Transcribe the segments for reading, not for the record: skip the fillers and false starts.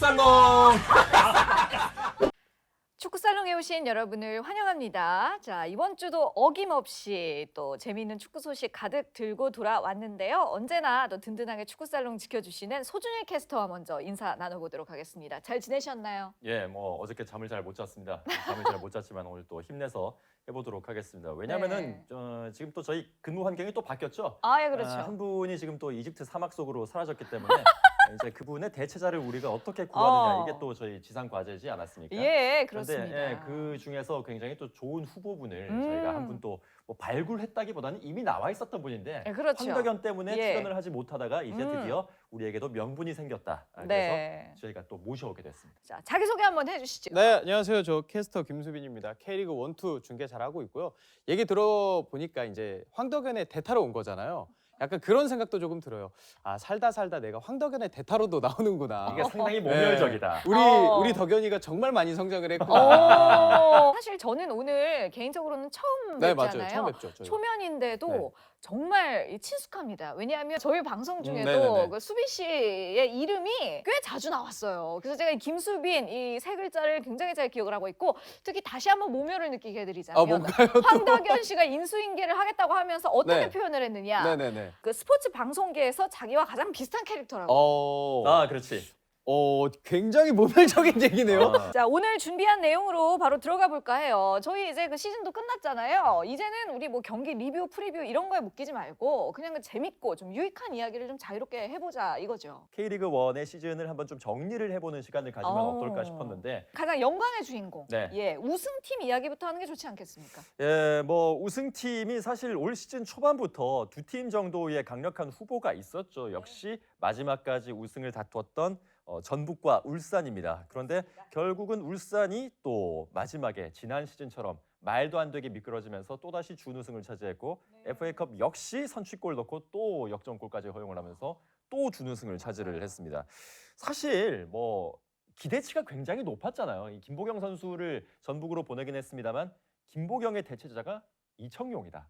축구살롱. 축구살롱에 오신 여러분을 환영합니다. 자, 이번 주도 어김없이 또 재미있는 축구 소식 가득 들고 돌아왔는데요. 언제나 또 든든하게 축구살롱 지켜주시는 소준일 캐스터와 먼저 인사 나눠보도록 하겠습니다. 잘 지내셨나요? 예, 뭐 어저께 잠을 잘 못 잤습니다. 잠을 잘 못 잤지만 오늘 또 힘내서 해보도록 하겠습니다. 왜냐하면은 지금 또 저희 근무 환경이 또 바뀌었죠. 예, 그렇죠. 한 분이 지금 또 이집트 사막 속으로 사라졌기 때문에 이제 그분의 대체자를 우리가 어떻게 구하느냐 이게 또 저희 지상 과제지 않았습니까? 예, 그런데 그렇습니다. 그 중에서 굉장히 또 좋은 후보분을 저희가 한 분 또 뭐 발굴했다기보다는 이미 나와 있었던 분인데 예, 그렇죠. 황덕연 때문에 예. 출연을 하지 못하다가 이제 드디어 우리에게도 명분이 생겼다. 그래서 네. 저희가 또 모셔오게 됐습니다. 자, 자기소개 한번 해주시죠. 네, 안녕하세요. 저 캐스터 김수빈입니다. K리그 1, 2 중계 잘하고 있고요. 얘기 들어보니까 이제 황덕연의 대타로 온 거잖아요. 약간 그런 생각도 조금 들어요. 아, 살다 내가 황덕연의 대타로도 나오는구나. 이게 상당히 모멸적이다. 우리 덕연이가 정말 많이 성장을 오, 했구나. 사실 저는 오늘 개인적으로는 처음 네, 뵙잖아요. 맞아요. 처음 뵙죠. 저희. 초면인데도 네. 정말 친숙합니다. 왜냐하면 저희 방송 중에도 네네네. 그 수빈 씨의 이름이 꽤 자주 나왔어요. 그래서 제가 이 김수빈 이 세 글자를 굉장히 잘 기억을 하고 있고 특히 다시 한번 모멸을 느끼게 해드리자면 아, 뭔가요? 또? 황덕연 씨가 인수인계를 하겠다고 하면서 어떻게 네. 표현을 했느냐. 네네네. 그 스포츠 방송계에서 자기와 가장 비슷한 캐릭터라고. 아, 그렇지. 굉장히 모멸적인 얘기네요. 아, 자, 오늘 준비한 내용으로 바로 들어가 볼까 해요. 저희 이제 그 시즌도 끝났잖아요. 이제는 우리 뭐 경기 리뷰, 프리뷰 이런 거에 묶이지 말고 그냥 그 재밌고 좀 유익한 이야기를 좀 자유롭게 해보자 이거죠. K리그 1의 시즌을 한번 좀 정리를 해보는 시간을 가지면 어떨까 싶었는데 가장 영광의 주인공, 네. 예, 우승팀 이야기부터 하는 게 좋지 않겠습니까? 예, 뭐 우승팀이 사실 올 시즌 초반부터 두 팀 정도의 강력한 후보가 있었죠. 역시 마지막까지 우승을 다투었던 전북과 울산입니다. 그런데 결국은 울산이 또 마지막에 지난 시즌처럼 말도 안 되게 미끄러지면서 또다시 준우승을 차지했고 FA컵 역시 선취골 넣고 또 역전골까지 허용을 하면서 또 준우승을 차지를 했습니다. 사실 뭐 기대치가 굉장히 높았잖아요. 이 김보경 선수를 전북으로 보내긴 했습니다만 김보경의 대체자가 이청용이다.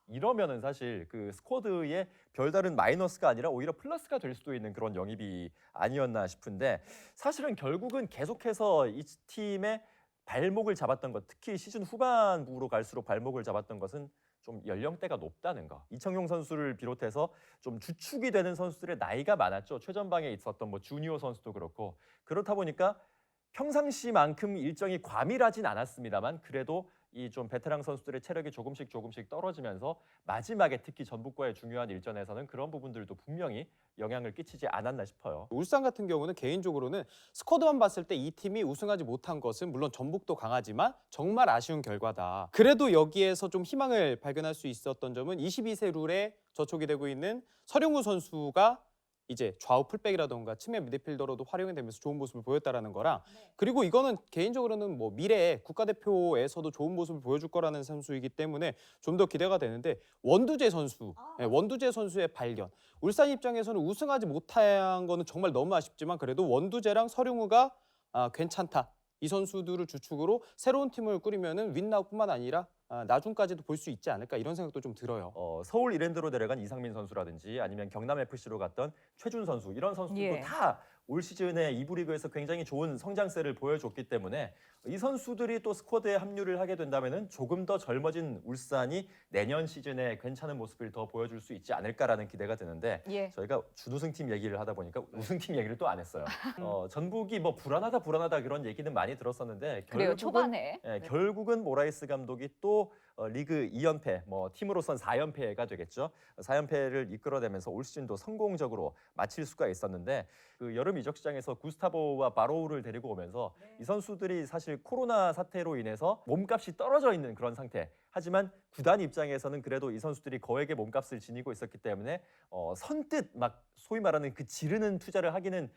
이러면은 사실 그 스쿼드에 별다른 마이너스가 아니라 오히려 플러스가 될 수도 있는 그런 영입이 아니었나 싶은데 사실은 결국은 계속해서 이 팀의 발목을 잡았던 것, 특히 시즌 후반부로 갈수록 발목을 잡았던 것은 좀 연령대가 높다는 거. 이청용 선수를 비롯해서 좀 주축이 되는 선수들의 나이가 많았죠. 최전방에 있었던 뭐 주니어 선수도 그렇고 그렇다 보니까 평상시만큼 일정이 과밀하진 않았습니다만 그래도 이 좀 베테랑 선수들의 체력이 조금씩 떨어지면서 마지막에 특히 전북과의 중요한 일전에서는 그런 부분들도 분명히 영향을 끼치지 않았나 싶어요. 울산 같은 경우는 개인적으로는 스쿼드만 봤을 때 이 팀이 우승하지 못한 것은 물론 전북도 강하지만 정말 아쉬운 결과다. 그래도 여기에서 좀 희망을 발견할 수 있었던 점은 22세 룰에 저촉이 되고 있는 서령우 선수가 이제 좌우 풀백이라던가 측면 미드필더로도 활용이 되면서 좋은 모습을 보였다라는 거랑 그리고 이거는 개인적으로는 뭐 미래에 국가대표에서도 좋은 모습을 보여줄 거라는 선수이기 때문에 좀 더 기대가 되는데 원두재 선수, 원두재 선수의 발견. 울산 입장에서는 우승하지 못한 거는 정말 너무 아쉽지만 그래도 원두재랑 서령우가 괜찮다. 이 선수들을 주축으로 새로운 팀을 꾸리면은 윈나우뿐만 아니라 나중까지도 볼 수 있지 않을까 이런 생각도 좀 들어요. 서울 이랜드로 내려간 이상민 선수라든지 아니면 경남 FC로 갔던 최준 선수 이런 선수들도 예. 다 올 시즌에 2부 리그에서 굉장히 좋은 성장세를 보여줬기 때문에 이 선수들이 또 스쿼드에 합류를 하게 된다면은 조금 더 젊어진 울산이 내년 시즌에 괜찮은 모습을 더 보여줄 수 있지 않을까라는 기대가 드는데 예. 저희가 준우승팀 얘기를 하다 보니까 우승팀 얘기를 또 안 했어요. 전북이 뭐 불안하다 그런 얘기는 많이 들었었는데 그래요, 결국은 초반에. 예, 네. 결국은 모라이스 감독이 또 리그 2연패, 뭐 팀으로선 4연패가 되겠죠. 4연패를 이끌어내면서 올 시즌도 성공적으로 마칠 수가 있었는데 그 여름 이적 시장에서 구스타보와 바로우를 데리고 오면서 이 선수들이 사실 코로나 사태로 인해서 몸값이 떨어져 있는 그런 상태. 하지만 구단 입장에서는 그래도 이 선수들이 거액의 몸값을 지니고 있었기 때문에 선뜻 막 소위 말하는 그 지르는 투자를 하기는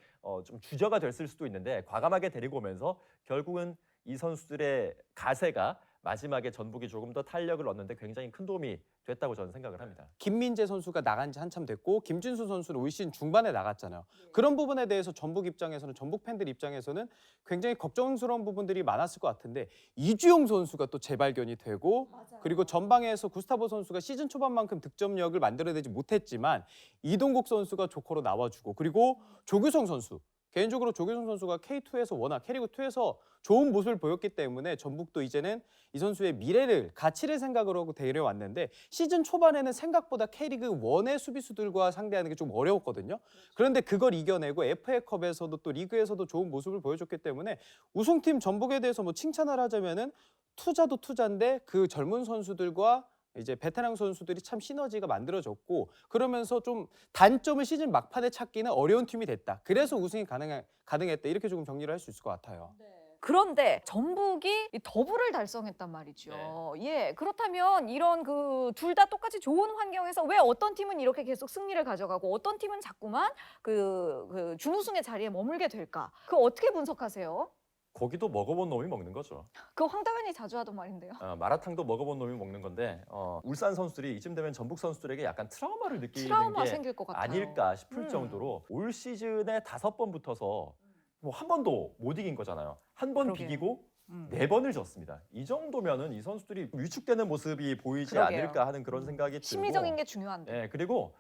좀 주저가 됐을 수도 있는데 과감하게 데리고 오면서 결국은 이 선수들의 가세가 마지막에 전북이 조금 더 탄력을 얻는데 굉장히 큰 도움이 됐다고 저는 생각을 합니다. 김민재 선수가 나간 지 한참 됐고 김진수 선수는 올 시즌 중반에 나갔잖아요. 그런 부분에 대해서 전북 입장에서는 전북 팬들 입장에서는 굉장히 걱정스러운 부분들이 많았을 것 같은데 이주용 선수가 또 재발견이 되고 그리고 전방에서 구스타보 선수가 시즌 초반만큼 득점력을 만들어내지 못했지만 이동국 선수가 조커로 나와주고 그리고 조규성 선수 개인적으로 조규성 선수가 K2에서 워낙 K리그 2에서 좋은 모습을 보였기 때문에 전북도 이제는 이 선수의 미래를 가치를 생각을 하고 데려왔는데 시즌 초반에는 생각보다 K리그 1의 수비수들과 상대하는 게 좀 어려웠거든요. 그런데 그걸 이겨내고 FA컵에서도 또 리그에서도 좋은 모습을 보여줬기 때문에 우승팀 전북에 대해서 뭐 칭찬을 하자면은 투자도 투자인데 그 젊은 선수들과 이제 베테랑 선수들이 참 시너지가 만들어졌고 그러면서 좀 단점을 시즌 막판에 찾기는 어려운 팀이 됐다. 그래서 우승이 가능했다. 이렇게 조금 정리를 할 수 있을 것 같아요. 그런데 전북이 이 더블을 달성했단 말이죠. 예, 그렇다면 이런 그 둘 다 똑같이 좋은 환경에서 왜 어떤 팀은 이렇게 계속 승리를 가져가고 어떤 팀은 자꾸만 그 준우승의 자리에 머물게 될까? 그거 어떻게 분석하세요? 고기도 먹어본 놈이 먹는 거죠. 그거 황당한이 자주 하던 말인데요. 마라탕도 먹어본 놈이 먹는 건데 울산 선수들이 이쯤 되면 전북 선수들에게 약간 트라우마를 느끼는 트라우마 게 생길 것 같아요. 아닐까 싶을 정도로 올 시즌에 5번 붙어서 뭐 한 번도 못 이긴 거잖아요. 한 번 그러게요. 비기고 음. 4번을 졌습니다. 이 정도면은 이 선수들이 위축되는 모습이 보이지 그러게요. 않을까 하는 그런 생각이 들고. 심리적인 게 중요한데. 예, 그리고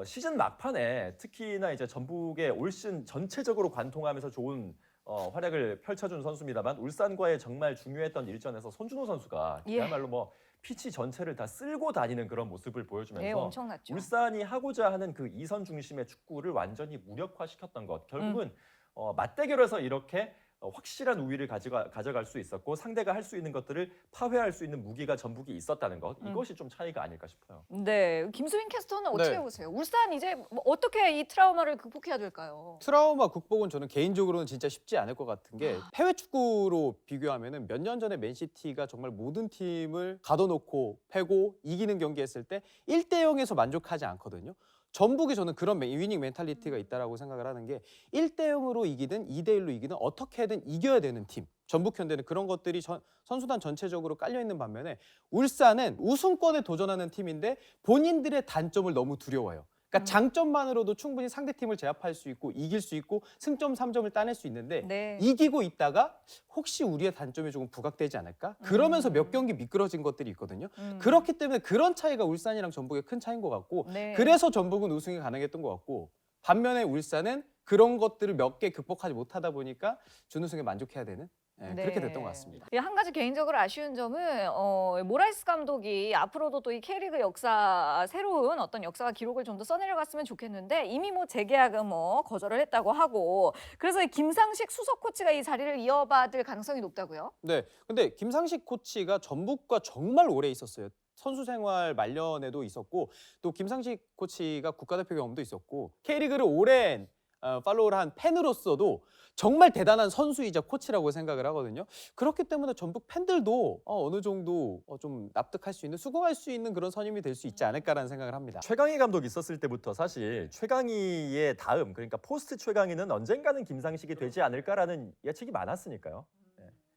시즌 막판에 특히나 이제 전북의 올 시즌 전체적으로 관통하면서 좋은 활약을 펼쳐준 선수입니다만 울산과의 정말 중요했던 일전에서 손준호 선수가 예. 그야말로 뭐 피치 전체를 다 쓸고 다니는 그런 모습을 보여주면서 네, 엄청났죠. 울산이 하고자 하는 그 2선 중심의 축구를 완전히 무력화시켰던 것. 결국은 맞대결에서 이렇게 확실한 우위를 가져갈 수 있었고 상대가 할 수 있는 것들을 파괴할 수 있는 무기가 전북이 있었다는 것. 이것이 좀 차이가 아닐까 싶어요. 네, 김수빈 캐스터는 어떻게 네. 보세요? 울산 이제 뭐 어떻게 이 트라우마를 극복해야 될까요? 트라우마 극복은 저는 개인적으로는 진짜 쉽지 않을 것 같은 게 해외 축구로 비교하면은 몇 년 전에 맨시티가 정말 모든 팀을 가둬놓고 패고 이기는 경기 했을 때 1대 0에서 만족하지 않거든요. 전북이 저는 그런 위닝 멘탈리티가 있다라고 생각을 하는 게 1대 0으로 이기든 2대 1로 이기든 어떻게든 이겨야 되는 팀. 전북 현대는 그런 것들이 선수단 전체적으로 깔려 있는 반면에 울산은 우승권에 도전하는 팀인데 본인들의 단점을 너무 두려워요. 그러니까 장점만으로도 충분히 상대팀을 제압할 수 있고 이길 수 있고 승점 3점을 따낼 수 있는데 네. 이기고 있다가 혹시 우리의 단점이 조금 부각되지 않을까? 그러면서 몇 경기 미끄러진 것들이 있거든요. 그렇기 때문에 그런 차이가 울산이랑 전북의 큰 차이인 것 같고 네. 그래서 전북은 우승이 가능했던 것 같고 반면에 울산은 그런 것들을 몇 개 극복하지 못하다 보니까 준우승에 만족해야 되는 그렇게 됐던 것 같습니다. 한 가지 개인적으로 아쉬운 점은 모라이스 감독이 앞으로도 또 이 K리그 역사 새로운 어떤 역사와 기록을 좀 더 써내려갔으면 좋겠는데 이미 뭐 재계약은 뭐 거절을 했다고 하고 그래서 이 김상식 수석 코치가 이 자리를 이어받을 가능성이 높다고요? 네, 근데 김상식 코치가 전북과 정말 오래 있었어요. 선수 생활 말년에도 있었고 또 김상식 코치가 국가대표 경험도 있었고 K리그를 오랜 팔로우를 한 팬으로서도 정말 대단한 선수이자 코치라고 생각을 하거든요. 그렇기 때문에 전북 팬들도 어느 정도 좀 납득할 수 있는, 수긍할 수 있는 그런 선임이 될 수 있지 않을까라는 생각을 합니다. 최강희 감독 있었을 때부터 사실 최강희의 다음 그러니까 포스트 최강희는 언젠가는 김상식이 되지 않을까라는 예측이 많았으니까요.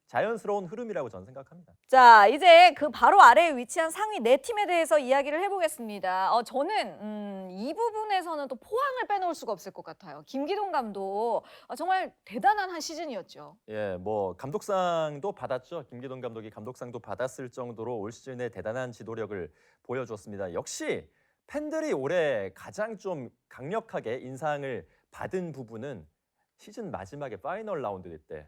자연스러운 흐름이라고 저는 생각합니다. 자, 이제 그 바로 아래에 위치한 상위 4팀에 대해서 이야기를 해보겠습니다. 저는 이 부분에서는 또 포항을 빼놓을 수가 없을 것 같아요. 김기동 감독 정말 대단한 한 시즌이었죠. 예, 뭐 감독상도 받았죠. 김기동 감독이 감독상도 받았을 정도로 올 시즌에 대단한 지도력을 보여줬습니다. 역시 팬들이 올해 가장 좀 강력하게 인상을 받은 부분은 시즌 마지막에 파이널 라운드 때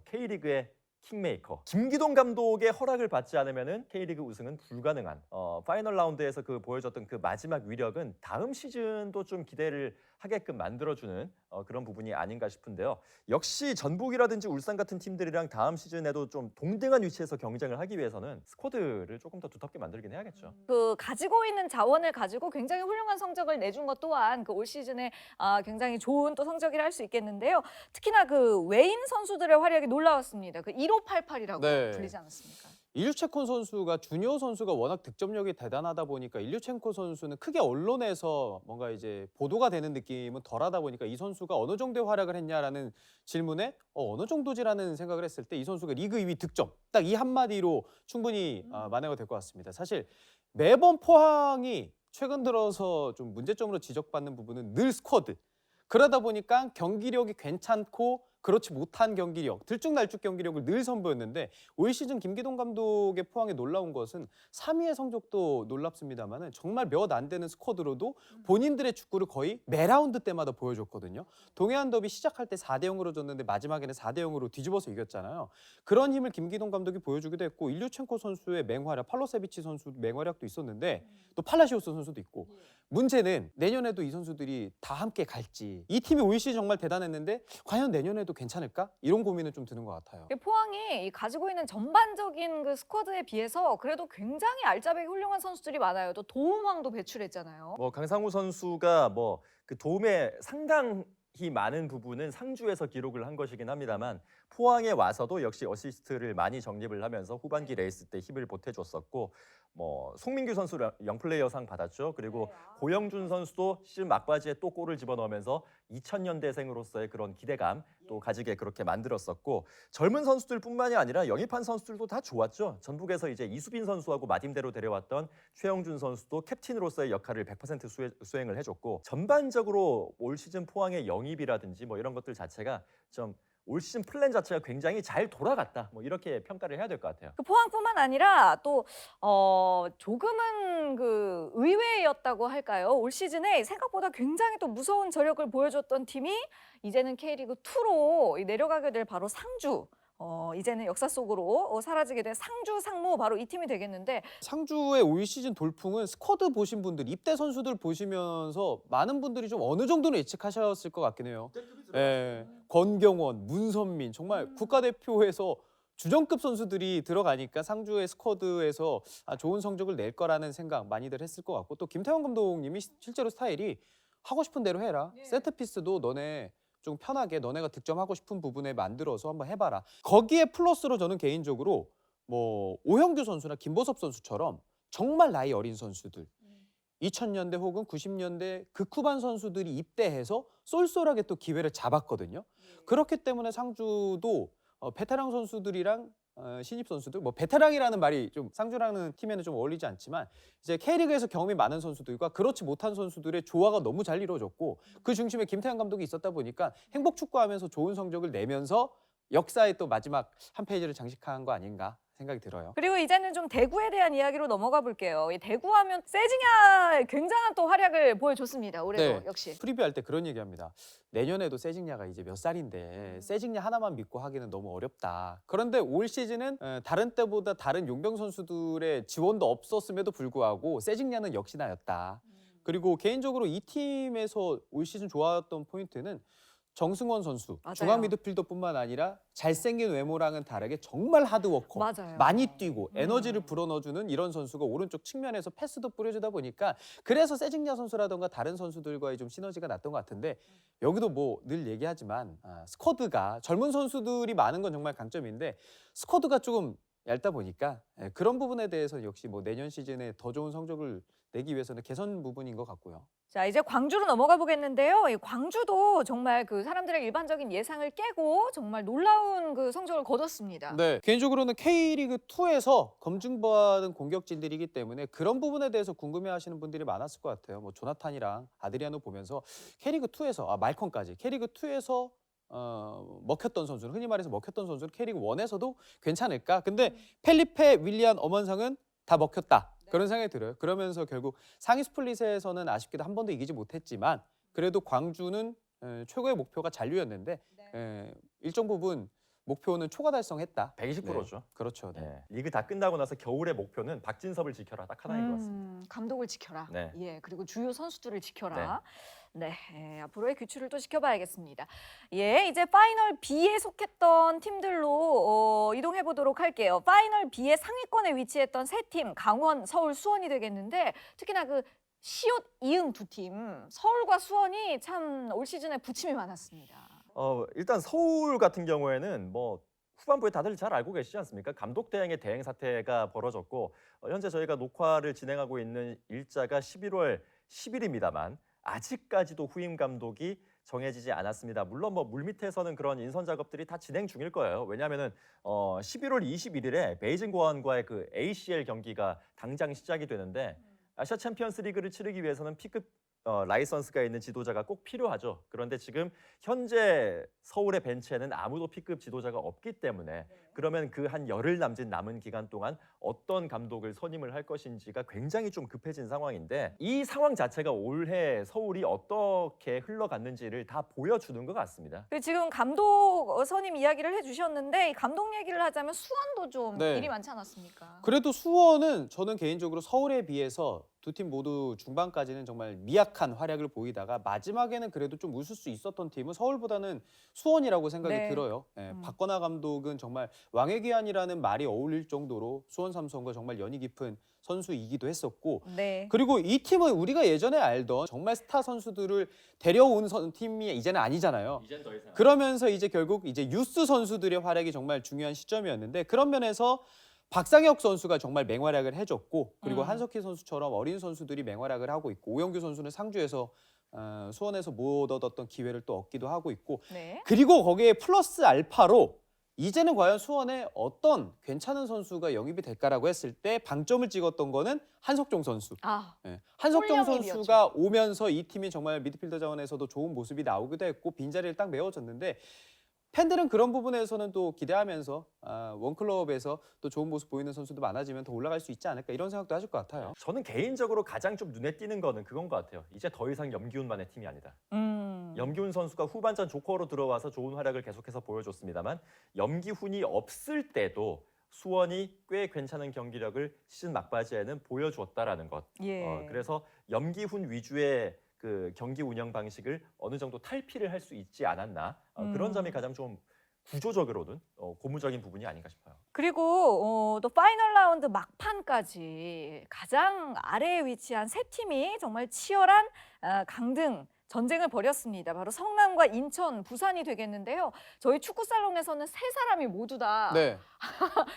K리그의 킹메이커 김기동 감독의 허락을 받지 않으면은 K리그 우승은 불가능한 파이널 라운드에서 그 보여줬던 그 마지막 위력은 다음 시즌도 좀 기대를 하게끔 만들어주는 그런 부분이 아닌가 싶은데요. 역시 전북이라든지 울산 같은 팀들이랑 다음 시즌에도 좀 동등한 위치에서 경쟁을 하기 위해서는 스쿼드를 조금 더 두텁게 만들긴 해야겠죠. 그 가지고 있는 자원을 가지고 굉장히 훌륭한 성적을 내준 것 또한 그 올 시즌에 굉장히 좋은 또 성적이라 할 수 있겠는데요. 특히나 그 외인 선수들의 활약이 놀라웠습니다. 그 1588이라고 네. 불리지 않았습니까? 일류첸코 선수가 주니어 선수가 워낙 득점력이 대단하다 보니까 일류첸코 선수는 크게 언론에서 뭔가 이제 보도가 되는 느낌은 덜하다 보니까 이 선수가 어느 정도의 활약을 했냐라는 질문에 어느 정도지라는 생각을 했을 때 이 선수가 리그 2위 득점 딱 이 한마디로 충분히 만회가 될 것 같습니다. 사실 매번 포항이 최근 들어서 좀 문제점으로 지적받는 부분은 늘 스쿼드. 그러다 보니까 경기력이 괜찮고 그렇지 못한 경기력, 들쭉날쭉 경기력을 늘 선보였는데 올 시즌 김기동 감독의 포항에 놀라운 것은 3위의 성적도 놀랍습니다만은 정말 몇 안 되는 스쿼드로도 본인들의 축구를 거의 매 라운드 때마다 보여줬거든요. 동해안 더비 시작할 때 4대 0으로 졌는데 마지막에는 4대 0으로 뒤집어서 이겼잖아요. 그런 힘을 김기동 감독이 보여주기도 했고 일류첸코 선수의 맹활약, 팔로세비치 선수 맹활약도 있었는데 또 팔라시오스 선수도 있고 문제는 내년에도 이 선수들이 다 함께 갈지 이 팀이 올 시즌 정말 대단했는데 과연 내년에도 괜찮을까? 이런 고민은 좀 드는 것 같아요. 포항이 이 가지고 있는 전반적인 그 스쿼드에 비해서 그래도 굉장히 알짜배기 훌륭한 선수들이 많아요. 또 도움왕도 배출했잖아요. 뭐 강상우 선수가 뭐 그 도움에 상당히 많은 부분은 상주에서 기록을 한 것이긴 합니다만 포항에 와서도 역시 어시스트를 많이 적립을 하면서 후반기 레이스 때 힘을 보태줬었고 뭐 송민규 선수 영플레이어상 받았죠. 그리고 고영준 선수도 시즌 막바지에 또 골을 집어넣으면서 2000년대생으로서의 그런 기대감 또 가지게 그렇게 만들었었고 젊은 선수들뿐만이 아니라 영입한 선수들도 다 좋았죠. 전북에서 이제 이수빈 선수하고 마딤대로 데려왔던 최영준 선수도 캡틴으로서의 역할을 100% 수행을 해줬고 전반적으로 올 시즌 포항의 영입이라든지 뭐 이런 것들 자체가 좀 올 시즌 플랜 자체가 굉장히 잘 돌아갔다. 뭐 이렇게 평가를 해야 될 것 같아요. 그 포항뿐만 아니라 또 조금은 그 의외였다고 할까요? 올 시즌에 생각보다 굉장히 또 무서운 저력을 보여줬던 팀이 이제는 K리그 2로 내려가게 될 바로 상주. 이제는 역사 속으로 사라지게 된 상주 상무 바로 이 팀이 되겠는데 상주의 올 시즌 돌풍은 스쿼드 보신 분들, 입대 선수들 보시면서 많은 분들이 좀 어느 정도는 예측하셨을 것 같긴 해요. 예, 권경원, 문선민 정말 국가대표에서 주전급 선수들이 들어가니까 상주의 스쿼드에서 좋은 성적을 낼 거라는 생각 많이들 했을 것 같고 또 김태형 감독님이 실제로 스타일이 하고 싶은 대로 해라. 세트피스도 너네 좀 편하게 너네가 득점하고 싶은 부분에 만들어서 한번 해봐라. 거기에 플러스로 저는 개인적으로 뭐 오형규 선수나 김보섭 선수처럼 정말 나이 어린 선수들 2000년대 혹은 90년대 극후반 선수들이 입대해서 쏠쏠하게 또 기회를 잡았거든요. 그렇기 때문에 상주도 베테랑 선수들이랑 신입 선수들, 뭐 베테랑이라는 말이 좀 상주라는 팀에는 좀 어울리지 않지만 이제 K리그에서 경험이 많은 선수들과 그렇지 못한 선수들의 조화가 너무 잘 이루어졌고 그 중심에 김태형 감독이 있었다 보니까 행복 축구하면서 좋은 성적을 내면서 역사의 또 마지막 한 페이지를 장식한 거 아닌가 생각이 들어요. 그리고 이제는 좀 대구에 대한 이야기로 넘어가 볼게요. 이 대구하면 세징야의 굉장한 또 활약을 보여줬습니다. 올해도 네. 역시. 프리뷰할 때 그런 얘기합니다. 내년에도 세징야가 이제 몇 살인데 세징야 하나만 믿고 하기는 너무 어렵다. 그런데 올 시즌은 다른 때보다 다른 용병 선수들의 지원도 없었음에도 불구하고 세징야는 역시나였다. 그리고 개인적으로 이 팀에서 올 시즌 좋았던 포인트는 정승원 선수, 맞아요. 중앙 미드필더뿐만 아니라 잘생긴 외모랑은 다르게 정말 하드워커, 맞아요. 많이 뛰고 에너지를 불어넣어주는 이런 선수가 오른쪽 측면에서 패스도 뿌려주다 보니까 그래서 세징야 선수라던가 다른 선수들과의 좀 시너지가 났던 것 같은데 여기도 뭐 늘 얘기하지만 스쿼드가 젊은 선수들이 많은 건 정말 강점인데 스쿼드가 조금 얇다 보니까 그런 부분에 대해서 역시 뭐 내년 시즌에 더 좋은 성적을 내기 위해서는 개선 부분인 것 같고요. 자, 이제 광주로 넘어가 보겠는데요. 이 광주도 정말 그 사람들의 일반적인 예상을 깨고 정말 놀라운 그 성적을 거뒀습니다. 네, 개인적으로는 K리그 2에서 검증받은 공격진들이기 때문에 그런 부분에 대해서 궁금해하시는 분들이 많았을 것 같아요. 뭐 조나탄이랑 아드리아노 보면서 K리그 2에서 말컨까지 K리그 2에서 먹혔던 선수는 흔히 말해서 먹혔던 선수는 K리그 1에서도 괜찮을까? 근데 펠리페, 윌리안, 엄원상은 다 먹혔다. 그런 생각이 들어요. 그러면서 결국 상위 스플릿에서는 아쉽게도 한 번도 이기지 못했지만 그래도 광주는 최고의 목표가 잔류였는데 일정 부분 목표는 초과 달성했다. 120%죠. 네, 그렇죠. 네. 네. 리그 다 끝나고 나서 겨울의 목표는 박진섭을 지켜라 딱 하나인 것 같습니다. 감독을 지켜라. 네. 예, 그리고 주요 선수들을 지켜라. 네, 앞으로의 규칙을 또 지켜봐야겠습니다. 예, 이제 파이널 B에 속했던 팀들로 이동해 보도록 할게요. 파이널 B의 상위권에 위치했던 세 팀, 강원, 서울, 수원이 되겠는데 특히나 그 시옷, 이응 두 팀, 서울과 수원이 참 올 시즌에 부침이 많았습니다. 일단 서울 같은 경우에는 뭐 후반부에 다들 잘 알고 계시지 않습니까? 감독 대행의 대행 사태가 벌어졌고 현재 저희가 녹화를 진행하고 있는 일자가 11월 10일입니다만 아직까지도 후임 감독이 정해지지 않았습니다. 물론 뭐 물밑에서는 그런 인선 작업들이 다 진행 중일 거예요. 왜냐하면은 11월 21일에 베이징 고안과의 그 ACL 경기가 당장 시작이 되는데 아시아 챔피언스 리그를 치르기 위해서는 P급 라이선스가 있는 지도자가 꼭 필요하죠. 그런데 지금 현재 서울의 벤치에는 아무도 P급 지도자가 없기 때문에 그러면 그 한 열흘 남은 기간 동안 어떤 감독을 선임을 할 것인지가 굉장히 좀 급해진 상황인데 이 상황 자체가 올해 서울이 어떻게 흘러갔는지를 다 보여주는 것 같습니다. 지금 감독 선임 이야기를 해주셨는데 이 감독 얘기를 하자면 수원도 좀 네. 일이 많지 않았습니까? 그래도 수원은 저는 개인적으로 서울에 비해서 두 팀 모두 중반까지는 정말 미약한 활약을 보이다가 마지막에는 그래도 좀 웃을 수 있었던 팀은 서울보다는 수원이라고 생각이 네. 들어요. 예, 박건하 감독은 정말 왕의 귀환이라는 말이 어울릴 정도로 수원 삼성과 정말 연이 깊은 선수이기도 했었고 네. 그리고 이 팀은 우리가 예전에 알던 정말 스타 선수들을 데려온 팀이 이제는 아니잖아요. 이젠 더 이상. 그러면서 이제 결국 이제 유스 선수들의 활약이 정말 중요한 시점이었는데 그런 면에서 박상혁 선수가 정말 맹활약을 해줬고 그리고 한석희 선수처럼 어린 선수들이 맹활약을 하고 있고 오영규 선수는 상주에서 수원에서 못 얻었던 기회를 또 얻기도 하고 있고 네. 그리고 거기에 플러스 알파로 이제는 과연 수원에 어떤 괜찮은 선수가 영입이 될까라고 했을 때 방점을 찍었던 거는 한석종 선수. 아, 예, 한석종 홀영입이었죠. 선수가 오면서 이 팀이 정말 미드필더 자원에서도 좋은 모습이 나오기도 했고 빈자리를 딱 메워줬는데 팬들은 그런 부분에서는 또 기대하면서 원클럽에서 또 좋은 모습 보이는 선수도 많아지면 더 올라갈 수 있지 않을까 이런 생각도 하실 것 같아요. 저는 개인적으로 가장 좀 눈에 띄는 거는 그건 것 같아요. 이제 더 이상 염기훈만의 팀이 아니다. 염기훈 선수가 후반전 조커로 들어와서 좋은 활약을 계속해서 보여줬습니다만 염기훈이 없을 때도 수원이 꽤 괜찮은 경기력을 시즌 막바지에는 보여주었다라는 것. 예. 그래서 염기훈 위주의 그 경기 운영 방식을 어느 정도 탈피를 할 수 있지 않았나 그런 점이 가장 좀 구조적으로는 고무적인 부분이 아닌가 싶어요. 그리고 또 파이널 라운드 막판까지 가장 아래에 위치한 세 팀이 정말 치열한 강등 전쟁을 벌였습니다. 바로 성남과 인천, 부산이 되겠는데요. 저희 축구 살롱에서는 세 사람이 모두 다 네.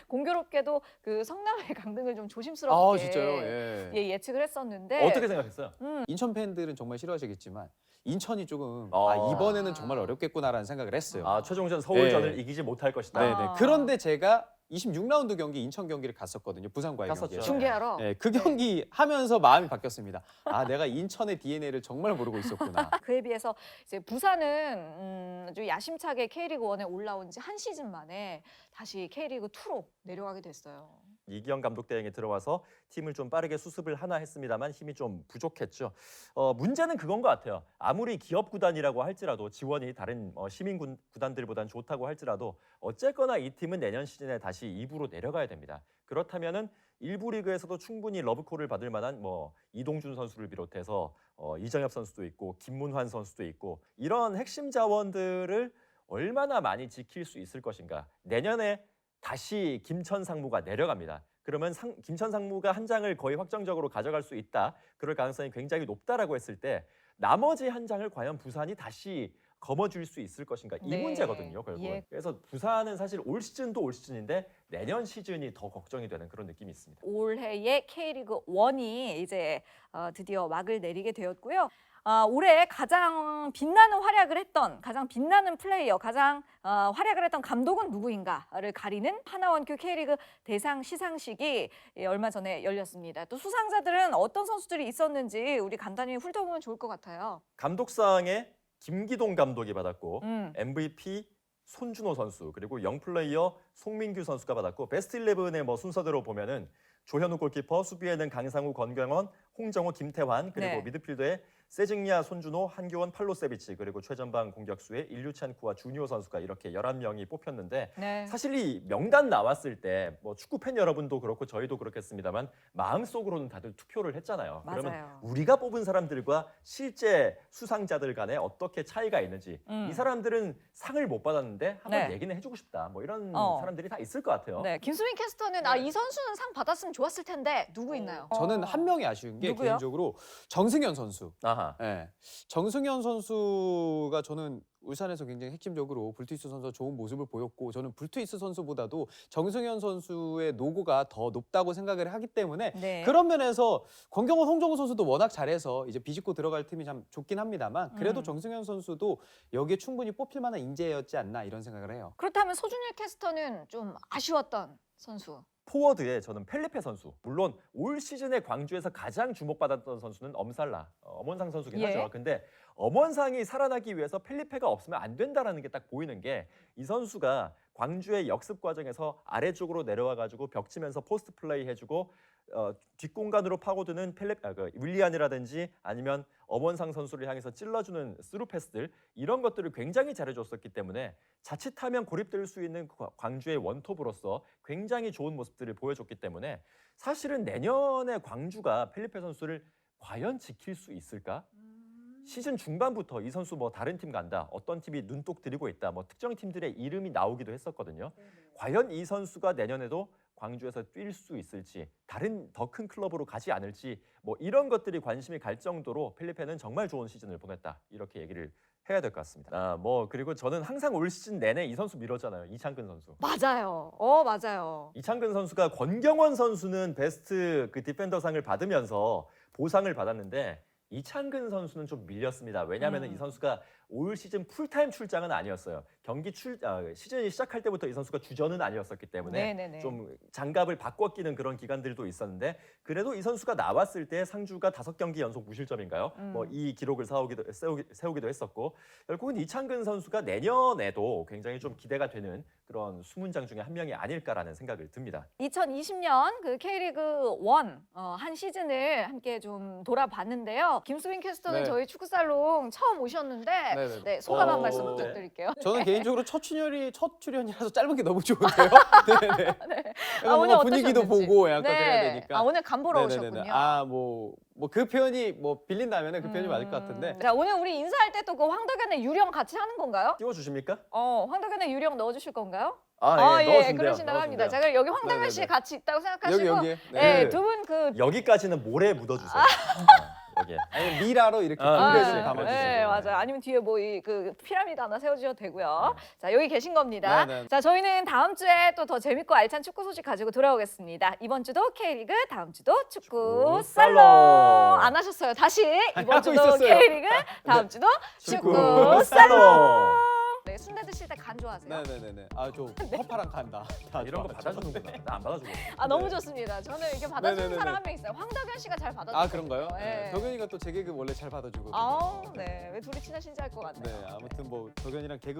공교롭게도 그 성남의 강등을 좀 조심스럽게 진짜요? 예. 예측을 했었는데 어떻게 생각했어요? 인천 팬들은 정말 싫어하시겠지만 인천이 조금 아. 이번에는 정말 어렵겠구나라는 생각을 했어요. 최종전 서울전을 네. 이기지 못할 것이다. 네네. 그런데 제가 26라운드 경기 인천 경기를 갔었거든요. 부산과의 갔었죠. 경기. 중계하러. 네, 그 경기 하면서 마음이 바뀌었습니다. 내가 인천의 DNA를 정말 모르고 있었구나. 그에 비해서 이제 부산은 아주 야심차게 K리그 1에 올라온 지 한 시즌 만에 다시 K리그 2로 내려가게 됐어요. 이기영 감독 대행에 들어와서 팀을 좀 빠르게 수습을 하나 했습니다만 힘이 좀 부족했죠. 문제는 그건 것 같아요. 아무리 기업 구단이라고 할지라도 지원이 다른 시민 구단들보다는 좋다고 할지라도 어쨌거나 이 팀은 내년 시즌에 다시 2부로 내려가야 됩니다. 그렇다면은 1부 리그에서도 충분히 러브콜을 받을 만한 이동준 선수를 비롯해서 이정엽 선수도 있고 김문환 선수도 있고 이런 핵심 자원들을 얼마나 많이 지킬 수 있을 것인가. 내년에 다시 김천 상무가 내려갑니다. 그러면 김천 상무가 한 장을 거의 확정적으로 가져갈 수 있다. 그럴 가능성이 굉장히 높다라고 했을 때 나머지 한 장을 과연 부산이 다시 거머쥘 수 있을 것인가 이 네. 문제거든요. 결국은. 예. 그래서 부산은 사실 올 시즌도 올 시즌인데 내년 시즌이 더 걱정이 되는 그런 느낌이 있습니다. 올해의 K리그 1이 이제 드디어 막을 내리게 되었고요. 올해 가장 빛나는 활약을 했던, 가장 빛나는 플레이어, 가장 활약을 했던 감독은 누구인가를 가리는 하나원큐 K리그 대상 시상식이 얼마 전에 열렸습니다. 또 수상자들은 어떤 선수들이 있었는지 우리 간단히 훑어보면 좋을 것 같아요. 감독상에 김기동 감독이 받았고 MVP 손준호 선수 그리고 영플레이어 송민규 선수가 받았고 베스트 11의 순서대로 보면은 조현우 골키퍼, 수비에는 강상우, 권경원, 홍정호, 김태환 그리고 네. 미드필더에 세징야, 손준호, 한교원, 팔로세비치 그리고 최전방 공격수에 일류찬쿠와 주니오 선수가 이렇게 11명이 뽑혔는데 네. 사실 이 명단 나왔을 때 축구 팬 여러분도 그렇고 저희도 그렇겠습니다만 마음속으로는 다들 투표를 했잖아요. 그러면 맞아요. 우리가 뽑은 사람들과 실제 수상자들 간에 어떻게 차이가 있는지 이 사람들은 상을 못 받았는데 한번 네. 얘기는 해주고 싶다. 이런 사람들이 다 있을 것 같아요. 네, 김수민 캐스터는 이 선수는 상 받았으면 좋았을 텐데 누구 있나요? 저는 한 명이 아쉬운 게 누구요? 개인적으로 정승현 선수. 아하. 네. 정승현 선수가 저는 울산에서 굉장히 핵심적으로 불투이스 선수가 좋은 모습을 보였고 저는 불투이스 선수보다도 정승현 선수의 노고가 더 높다고 생각을 하기 때문에 네. 그런 면에서 권경원, 홍정호 선수도 워낙 잘해서 이제 비집고 들어갈 팀이 참 좋긴 합니다만 그래도 정승현 선수도 여기에 충분히 뽑힐 만한 인재였지 않나 이런 생각을 해요. 그렇다면 소준일 캐스터는 좀 아쉬웠던 선수. 포워드에 저는 펠리페 선수. 물론 올 시즌에 광주에서 가장 주목받았던 선수는 엄살라, 엄원상 선수긴 예. 하죠. 근데 엄원상이 살아나기 위해서 펠리페가 없으면 안 된다라는 게 딱 보이는 게 이 선수가 광주의 역습 과정에서 아래쪽으로 내려와 가지고 벽 치면서 포스트 플레이 해주고 뒷공간으로 파고드는 윌리안이라든지 아니면 엄원상 선수를 향해서 찔러주는 스루 패스들 이런 것들을 굉장히 잘해줬었기 때문에 자칫하면 고립될 수 있는 광주의 원톱으로서 굉장히 좋은 모습들을 보여줬기 때문에 사실은 내년에 광주가 펠리페 선수를 과연 지킬 수 있을까? 시즌 중반부터 이 선수 뭐 다른 팀 간다, 어떤 팀이 눈독 들이고 있다, 뭐 특정 팀들의 이름이 나오기도 했었거든요. 과연 이 선수가 내년에도 광주에서 뛸 수 있을지, 다른 더 큰 클럽으로 가지 않을지, 뭐 이런 것들이 관심이 갈 정도로 펠리페는 정말 좋은 시즌을 보냈다 이렇게 얘기를 해야 될 것 같습니다. 뭐 그리고 저는 항상 올 시즌 내내 이 선수 밀었잖아요. 이창근 선수. 맞아요. 맞아요. 이창근 선수가 권경원 선수는 베스트 그 디펜더상을 받으면서 보상을 받았는데 이창근 선수는 좀 밀렸습니다. 왜냐하면 이 선수가 올 시즌 풀타임 출장은 아니었어요. 시즌이 시작할 때부터 이 선수가 주전은 아니었었기 때문에 네네네. 좀 장갑을 바꿔 끼는 그런 기간들도 있었는데 그래도 이 선수가 나왔을 때 상주가 5경기 연속 무실점인가요? 뭐 이 기록을 세우기도 했었고 결국은 이창근 선수가 내년에도 굉장히 좀 기대가 되는 그런 수문장 중에 한 명이 아닐까라는 생각을 듭니다. 2020년 그 K리그 1 한 시즌을 함께 좀 돌아봤는데요. 김수빈 캐스터는 네. 저희 축구살롱 처음 오셨는데 네네. 네, 소감 한 말씀 네. 부탁드릴게요. 저는 개인적으로 첫 출연이라서 짧은 게 너무 좋은데요. 네네. 약간 오늘 뭔가 분위기도 어떠셨는지. 보고 약간 그래야 되니까. 오늘 간 보러 네네네네. 오셨군요. 뭐 그 표현이 뭐 빌린다면은 그 표현이 맞을 것 같은데. 자, 오늘 우리 인사할 때 또 그 황덕현의 유령 같이 하는 건가요? 띄워주십니까? 황덕현의 유령 넣어주실 건가요? 예, 예, 넣어준대요. 그러신다고 합니다. 넣어준대요. 자, 그럼 여기 황덕현 네네네. 씨 같이 있다고 생각하시고 여기에. 네, 네. 두 분 그 여기까지는 모래 묻어주세요. 여기에. 아니 미라로 이렇게 아, 빙글을 네. 감아주세요. 네, 맞아요. 아니면 뒤에 뭐 그 피라미드 하나 세워주셔도 되고요. 자, 여기 계신 겁니다. 네, 네. 자, 저희는 다음 주에 또 더 재밌고 알찬 축구 소식 가지고 돌아오겠습니다. 이번 주도 K리그, 다음 주도 축구 축구 살롱 살롱. 안 하셨어요. 다시 이번 하고 주도 있었어요. K리그, 다음 주도 축구 축구 살롱. 살롱. 네, 순대 드실 때 간 좋아하세요? 네네네네. 아저 허파랑 간다. 다 이런 거 좋아. 받아주는구나. 나 안 받아주고. 아, 너무 좋습니다. 저는 이렇게 받아주는 네네네네. 사람 한 명 있어요. 황덕현 씨가 잘 받아주세요. 아 그런가요? 네. 네. 덕현이가 또 제 개그 원래 잘 받아주거든요. 네. 왜 둘이 친하신지 알 것 같네요. 네 아무튼 뭐 덕현이랑 개그